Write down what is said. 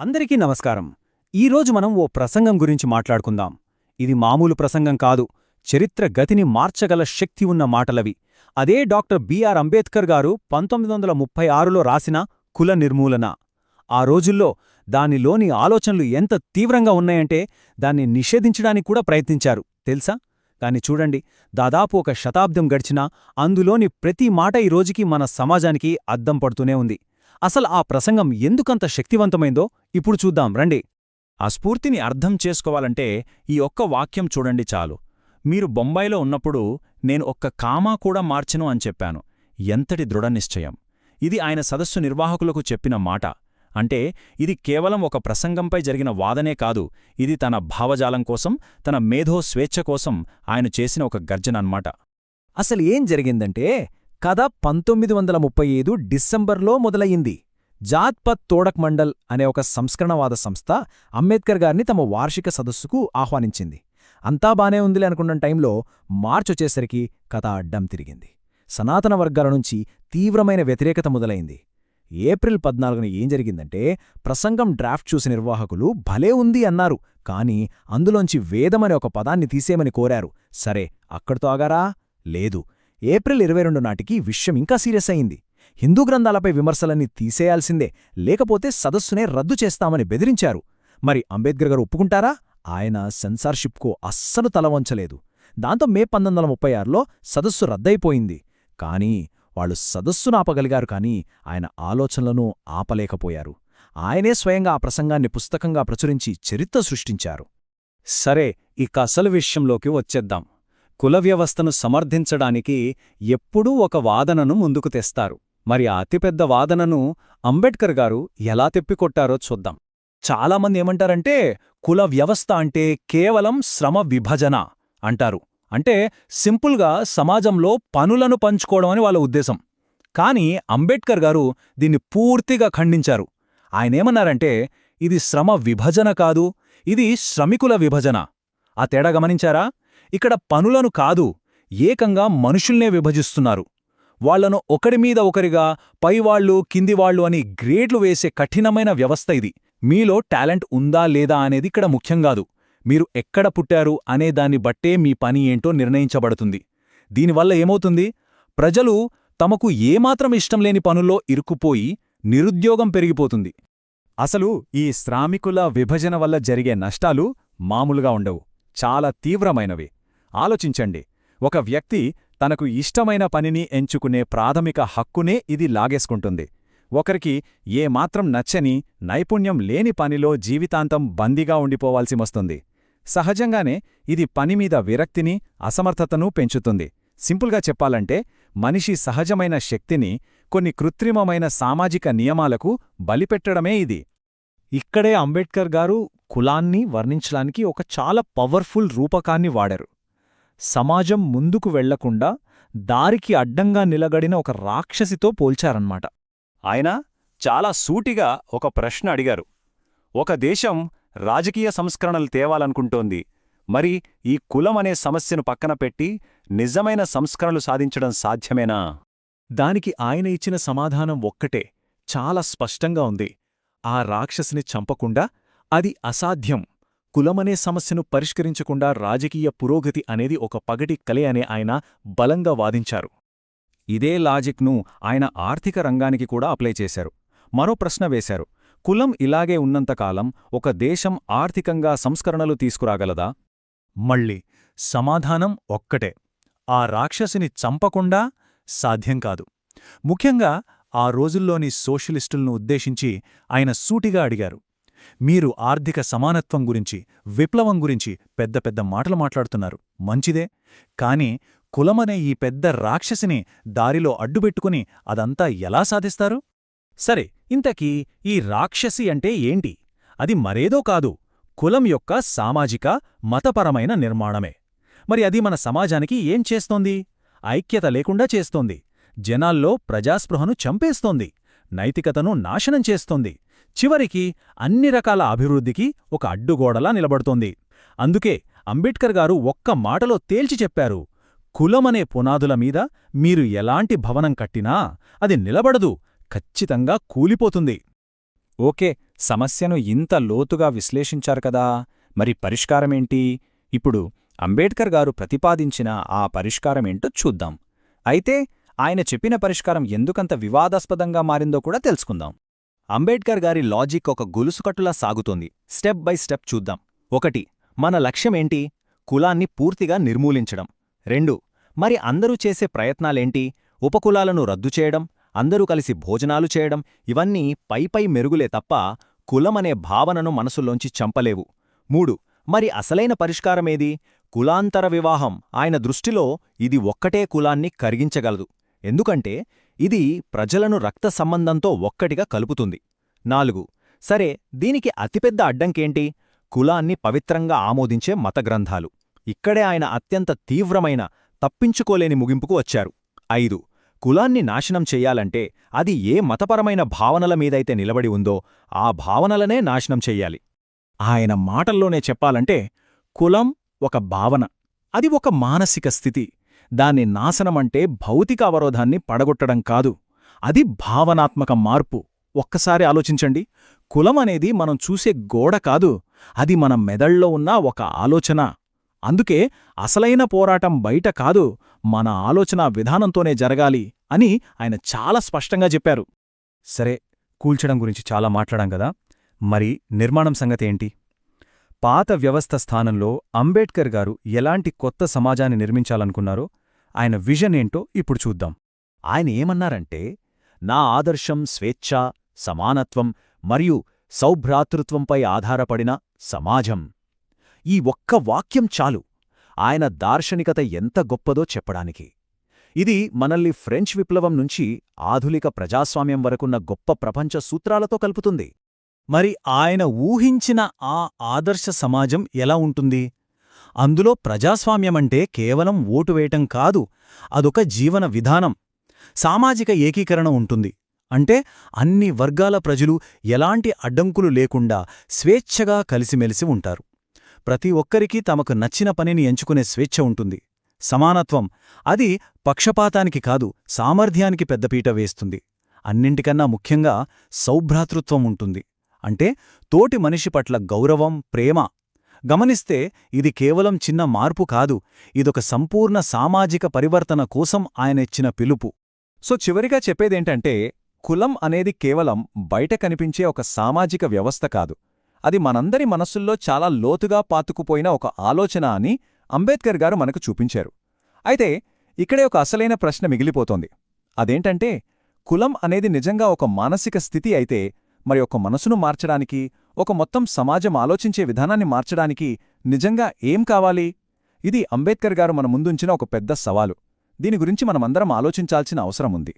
అందరికీ నమస్కారం. ఈరోజు మనం ఓ ప్రసంగం గురించి మాట్లాడుకుందాం. ఇది మామూలు ప్రసంగం కాదు, చరిత్ర గతిని మార్చగల శక్తి ఉన్న మాటలవి. అదే డాక్టర్ బిఆర్ అంబేద్కర్ గారు 1936లో రాసిన కుల నిర్మూలన. ఆ రోజుల్లో దానిలోని ఆలోచనలు ఎంత తీవ్రంగా ఉన్నాయంటే దాన్ని నిషేధించడానికి కూడా ప్రయత్నించారు తెలుసా. కాని చూడండి, దాదాపు ఒక శతాబ్దం గడిచినా అందులోని ప్రతి మాట ఈ రోజుకి మన సమాజానికి అద్దం పడుతూనే ఉంది. అసలు ఆ ప్రసంగం ఎందుకంత శక్తివంతమైందో ఇప్పుడు చూద్దాం రండి. ఆ స్ఫూర్తిని అర్థం చేసుకోవాలంటే ఈ ఒక్క వాక్యం చూడండి చాలు. మీరు బొంబాయిలో ఉన్నప్పుడు నేను ఒక్క కామా కూడా మార్చను అని చెప్పాను. ఎంతటి దృఢనిశ్చయం! ఇది ఆయన సదస్సు నిర్వాహకులకు చెప్పిన మాట. అంటే ఇది కేవలం ఒక ప్రసంగంపై జరిగిన వాదనే కాదు, ఇది తన భావజాలం కోసం, తన మేధో స్వేచ్ఛ కోసం ఆయన చేసిన ఒక గర్జన అన్నమాట. అసలు ఏం జరిగిందంటే కథ 1935 డిసెంబర్లో మొదలయ్యింది. జాత్పత్ తోడక్ మండల్ అనే ఒక సంస్కరణవాద సంస్థ అంబేద్కర్ గారిని తమ వార్షిక సదస్సుకు ఆహ్వానించింది. అంతా బానే ఉందిలే అనుకున్న టైంలో మార్చొచ్చేసరికి కథ అడ్డం తిరిగింది. సనాతన వర్గాల నుంచి తీవ్రమైన వ్యతిరేకత మొదలైంది. ఏప్రిల్ 14న ఏం జరిగిందంటే ప్రసంగం డ్రాఫ్ట్ చూసి నిర్వాహకులు భలే ఉంది అన్నారు, కాని అందులోంచి వేదమనే ఒక పదాన్ని తీసేయమని కోరారు. సరే, అక్కడితో ఆగారా? లేదు. ఏప్రిల్ 22 నాటికి విషయం ఇంకా సీరియస్ అయింది. హిందూ గ్రంథాలపై విమర్శలన్నీ తీసేయాల్సిందే, లేకపోతే సదస్సునే రద్దు చేస్తామని బెదిరించారు. మరి అంబేద్కర్ గారు ఒప్పుకుంటారా? ఆయన సెన్సార్షిప్కు అస్సలు తలవంచలేదు. దాంతో మే 1936లో సదస్సు రద్దయిపోయింది. కానీ వాళ్లు సదస్సును ఆపగలిగారు, కానీ ఆయన ఆలోచనలను ఆపలేకపోయారు. ఆయనే స్వయంగా ఆ ప్రసంగాన్ని పుస్తకంగా ప్రచురించి చరిత్ర సృష్టించారు. సరే, ఇక అసలు విషయంలోకి వచ్చేద్దాం. కుల వ్యవస్థను సమర్థించడానికి ఎప్పుడూ ఒక వాదనను ముందుకు తెస్తారు. మరి ఆ అతిపెద్ద వాదనను అంబేద్కర్ గారు ఎలా తెప్పికొట్టారో చూద్దాం. చాలామంది ఏమంటారంటే కుల వ్యవస్థ అంటే కేవలం శ్రమ విభజన అంటారు. అంటే సింపుల్గా సమాజంలో పనులను పంచుకోవడం అని వాళ్ళ ఉద్దేశం. కాని అంబేద్కర్ గారు దీన్ని పూర్తిగా ఖండించారు. ఆయనేమన్నారంటే ఇది శ్రమ విభజన కాదు, ఇది శ్రమికుల విభజన. ఆ తేడా గమనించారా? ఇక్కడ పనులను కాదు, ఏకంగా మనుషుల్నే విభజిస్తున్నారు. వాళ్లను ఒకరిమీద ఒకరిగా పైవాళ్లు కిందివాళ్లు అని గ్రేడ్లు వేసే కఠినమైన వ్యవస్థ ఇది. మీలో టాలెంట్ ఉందా లేదా అనేది ఇక్కడ ముఖ్యంగాదు, మీరు ఎక్కడ పుట్టారు అనే దాన్ని బట్టే మీ పని ఏంటో నిర్ణయించబడుతుంది. దీనివల్ల ఏమవుతుంది? ప్రజలు తమకు ఏమాత్రం ఇష్టం లేని పనుల్లో ఇరుక్కుపోయి నిరుద్యోగం పెరిగిపోతుంది. అసలు ఈ శ్రామికుల విభజన వల్ల జరిగే నష్టాలు మామూలుగా ఉండవు, చాలా తీవ్రమైనవి. ఆలోచించండి, ఒక వ్యక్తి తనకు ఇష్టమైన పనిని ఎంచుకునే ప్రాథమిక హక్కునే ఇది లాగేసుకుంటుంది. ఒకరికి ఏమాత్రం నచ్చని, నైపుణ్యం లేని పనిలో జీవితాంతం బందీగా ఉండిపోవాల్సి వస్తుంది. సహజంగానే ఇది పనిమీద విరక్తిని, అసమర్థతను పెంచుతుంది. సింపుల్గా చెప్పాలంటే మనిషి సహజమైన శక్తిని కొన్ని కృత్రిమమైన సామాజిక నియమాలకు బలిపెట్టడమే ఇది. ఇక్కడే అంబేద్కర్ గారు కులాన్ని వర్ణించడానికి ఒక చాలా పవర్ఫుల్ రూపకాన్ని వాడారు. సమాజం ముందుకు వెళ్లకుండా దారికి అడ్డంగా నిలగడిన ఒక రాక్షసితో పోల్చారన్నమాట. ఆయన చాలా సూటిగా ఒక ప్రశ్న అడిగారు. ఒక దేశం రాజకీయ సంస్కరణలు తేవాలనుకుంటోంది, మరి ఈ కులమనే సమస్యను పక్కన పెట్టి నిజమైన సంస్కరణలు సాధించడం సాధ్యమేనా? దానికి ఆయన ఇచ్చిన సమాధానం ఒక్కటే, చాలా స్పష్టంగా ఉంది. ఆ రాక్షసిని చంపకుండా అది అసాధ్యం. కులమనే సమస్యను పరిష్కరించకుండా రాజకీయ పురోగతి అనేది ఒక పగటి కలే అని ఆయన బలంగా వాదించారు. ఇదే లాజిక్ను ఆయన ఆర్థిక రంగానికి కూడా అప్లై చేశారు. మరో ప్రశ్న వేశారు, కులం ఇలాగే ఉన్నంతకాలం ఒక దేశం ఆర్థికంగా సంస్కరణలు తీసుకురాగలదా? మళ్ళీ సమాధానం ఒక్కటే, ఆ రాక్షసిని చంపకుండా సాధ్యం కాదు. ముఖ్యంగా ఆ రోజుల్లోని సోషలిస్టులను ఉద్దేశించి ఆయన సూటిగా అడిగారు, మీరు ఆర్థిక సమానత్వం గురించి, విప్లవం గురించి పెద్ద పెద్ద మాటలు మాట్లాడుతున్నారు, మంచిదే. కాని కులమనే ఈ పెద్ద రాక్షసిని దారిలో అడ్డుపెట్టుకుని అదంతా ఎలా సాధిస్తారు? సరే, ఇంతకీ ఈ రాక్షసి అంటే ఏంటి? అది మరేదో కాదు, కులం యొక్క సామాజిక, మతపరమైన నిర్మాణమే. మరి అది మన సమాజానికి ఏం చేస్తోంది? ఐక్యత లేకుండా చేస్తోంది, జనాల్లో ప్రజాస్పృహను చంపేస్తోంది, నైతికతను నాశనం చేస్తోంది, చివరికి అన్ని రకాల అభివృద్ధికి ఒక అడ్డుగోడలా నిలబడుతోంది. అందుకే అంబేద్కర్ గారు ఒక్క మాటలో తేల్చి చెప్పారు, కులమనే పునాదుల మీద మీరు ఎలాంటి భవనం కట్టినా అది నిలబడదు, ఖచ్చితంగా కూలిపోతుంది. ఓకే, సమస్యను ఇంత లోతుగా విశ్లేషించారు కదా, మరి పరిష్కారమేంటి? ఇప్పుడు అంబేడ్కర్ గారు ప్రతిపాదించిన ఆ పరిష్కారమేంటో చూద్దాం. అయితే ఆయన చెప్పిన పరిష్కారం ఎందుకంత వివాదాస్పదంగా మారిందో కూడా తెలుసుకుందాం. అంబేడ్కర్ గారి లాజిక్ ఒక గొలుసుకట్టులా సాగుతోంది. స్టెప్ బై స్టెప్ చూద్దాం. 1. మన లక్ష్యమేంటి? కులాన్ని పూర్తిగా నిర్మూలించడం. 2. మరి అందరూ చేసే ప్రయత్నాలేంటి? ఉపకులాలను రద్దు చేయడం, అందరూ కలిసి భోజనాలు చేయడం. ఇవన్నీ పైపై మెరుగులే తప్ప కులమనే భావనను మనసులోంచి చంపలేవు. 3. మరి అసలైన పరిష్కారమేది? కులాంతర వివాహం. ఆయన దృష్టిలో ఇది ఒక్కటే కులాన్ని కరిగించగలదు. ఎందుకంటే ఇది ప్రజలను రక్త సంబంధంతో ఒక్కటిగా కలుపుతుంది. 4. సరే, దీనికి అతిపెద్ద అడ్డంకేంటి? కులాన్ని పవిత్రంగా ఆమోదించే మతగ్రంథాలు. ఇక్కడే ఆయన అత్యంత తీవ్రమైన, తప్పించుకోలేని ముగింపుకు వచ్చారు. 5. కులాన్ని నాశనం చెయ్యాలంటే అది ఏ మతపరమైన భావనల మీదైతే నిలబడి ఉందో ఆ భావనలనే నాశనం చెయ్యాలి. ఆయన మాటల్లోనే చెప్పాలంటే, కులం ఒక భావన, అది ఒక మానసిక స్థితి. దాన్ని నాశనమంటే భౌతిక అవరోధాన్ని పడగొట్టడం కాదు, అది భావనాత్మక మార్పు. ఒక్కసారి ఆలోచించండి. కులం అనేది మనం చూసే గోడ కాదు, అది మన మెదళ్ళలో ఉన్న ఒక ఆలోచన. అందుకే అసలైన పోరాటం బయట కాదు, మన ఆలోచనా విధానంతోనే జరగాలి అని ఆయన చాలా స్పష్టంగా చెప్పారు. సరే, కూల్చడం గురించి చాలా మాట్లాడాం కదా, మరి నిర్మాణం సంగతేంటి? పాత వ్యవస్థ స్థానంలో అంబేడ్కర్ గారు ఎలాంటి కొత్త సమాజాన్ని నిర్మించాలనుకున్నారో, ఆయన విజన్ ఏంటో ఇప్పుడు చూద్దాం. ఆయన ఏమన్నారంటే, నా ఆదర్శం స్వేచ్ఛ, సమానత్వం మరియు సౌభ్రాతృత్వంపై ఆధారపడిన సమాజం. ఈ ఒక్క వాక్యం చాలు ఆయన దార్శనికత ఎంత గొప్పదో చెప్పడానికి. ఇది మనల్ని ఫ్రెంచ్ విప్లవం నుంచి ఆధునిక ప్రజాస్వామ్యం వరకున్న గొప్ప ప్రపంచ సూత్రాలతో కలుపుతుంది. మరి ఆయన ఊహించిన ఆ ఆదర్శ సమాజం ఎలా ఉంటుంది? అందులో ప్రజాస్వామ్యమంటే కేవలం ఓటు వేయటం కాదు, అదొక జీవన విధానం. సామాజిక ఏకీకరణ ఉంటుంది. అంటే అన్ని వర్గాల ప్రజలు ఎలాంటి అడ్డంకులు లేకుండా స్వేచ్ఛగా కలిసిమెలిసి ఉంటారు. ప్రతి ఒక్కరికీ తమకు నచ్చిన పనిని ఎంచుకునే స్వేచ్ఛ ఉంటుంది. సమానత్వం, అది పక్షపాతానికి కాదు, సామర్థ్యానికి పెద్దపీట వేస్తుంది. అన్నింటికన్నా ముఖ్యంగా సౌభ్రాతృత్వం ఉంటుంది. అంటే తోటి మనిషి పట్ల గౌరవం, ప్రేమ. గమనిస్తే ఇది కేవలం చిన్న మార్పు కాదు, ఇదొక సంపూర్ణ సామాజిక పరివర్తన కోసం ఆయన ఇచ్చిన పిలుపు. సో చివరిగా చెప్పేదేంటంటే, కులం అనేది కేవలం బయట కనిపించే ఒక సామాజిక వ్యవస్థ కాదు, అది మనందరి మనస్సుల్లో చాలా లోతుగా పాతుకుపోయిన ఒక ఆలోచన అని అంబేద్కర్ గారు మనకు చూపించారు. అయితే ఇక్కడే ఒక అసలైన ప్రశ్న మిగిలిపోతోంది. అదేంటంటే, కులం అనేది నిజంగా ఒక మానసిక స్థితి అయితే మరి ఒక మనసును మార్చడానికి, ఒక మొత్తం సమాజం ఆలోచించే విధానాన్ని మార్చడానికి నిజంగా ఏం కావాలి? ఇది అంబేద్కర్ గారు మన ముందుంచిన ఒక పెద్ద సవాలు. దీని గురించి మనమందరం ఆలోచించాల్సిన అవసరం ఉంది.